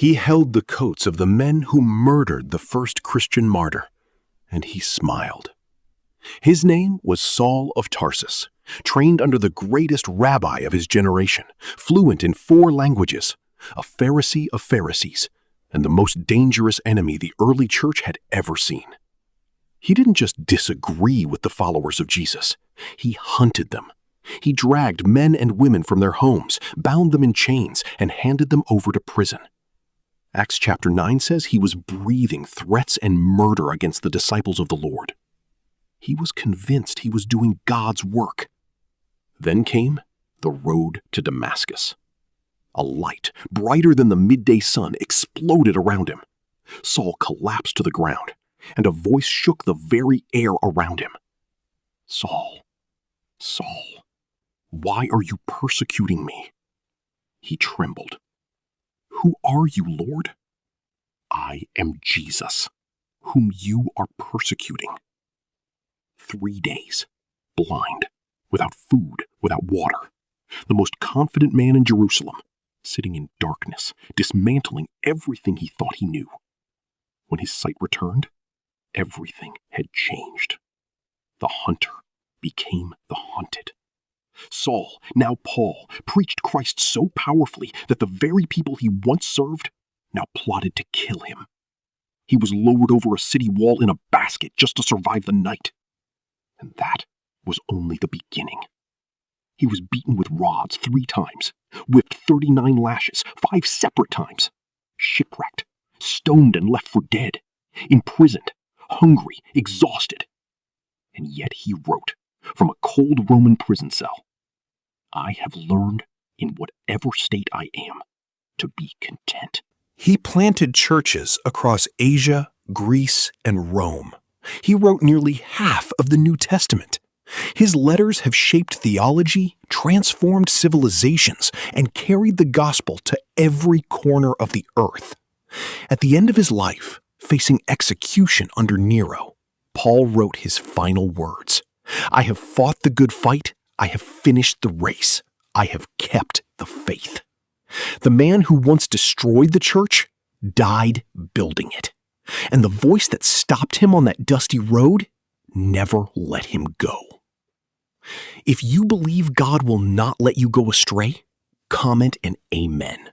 He held the coats of the men who murdered the first Christian martyr, and he smiled. His name was Saul of Tarsus, trained under the greatest rabbi of his generation, fluent in 4 languages, a Pharisee of Pharisees, and the most dangerous enemy the early church had ever seen. He didn't just disagree with the followers of Jesus. He hunted them. He dragged men and women from their homes, bound them in chains, and handed them over to prison. Acts chapter 9 says he was breathing threats and murder against the disciples of the Lord. He was convinced he was doing God's work. Then came the road to Damascus. A light, brighter than the midday sun, exploded around him. Saul collapsed to the ground, and a voice shook the very air around him. "Saul, Saul, why are you persecuting me?" He trembled. "Who are you, Lord?" "I am Jesus, whom you are persecuting." 3 days, blind, without food, without water, the most confident man in Jerusalem, sitting in darkness, dismantling everything he thought he knew. When his sight returned, everything had changed. The hunter became the hunted. Saul, now Paul, preached Christ so powerfully that the very people he once served now plotted to kill him. He was lowered over a city wall in a basket just to survive the night. And that was only the beginning. He was beaten with rods 3 times, whipped 39 lashes 5 separate times, shipwrecked, stoned and left for dead, imprisoned, hungry, exhausted. And yet he wrote from a cold Roman prison cell, "I have learned, in whatever state I am, to be content." He planted churches across Asia, Greece, and Rome. He wrote nearly half of the New Testament. His letters have shaped theology, transformed civilizations, and carried the gospel to every corner of the earth. At the end of his life, facing execution under Nero, Paul wrote his final words, "I have fought the good fight, I have finished the race, I have kept the faith." The man who once destroyed the church died building it, and the voice that stopped him on that dusty road never let him go. If you believe God will not let you go astray, comment an amen.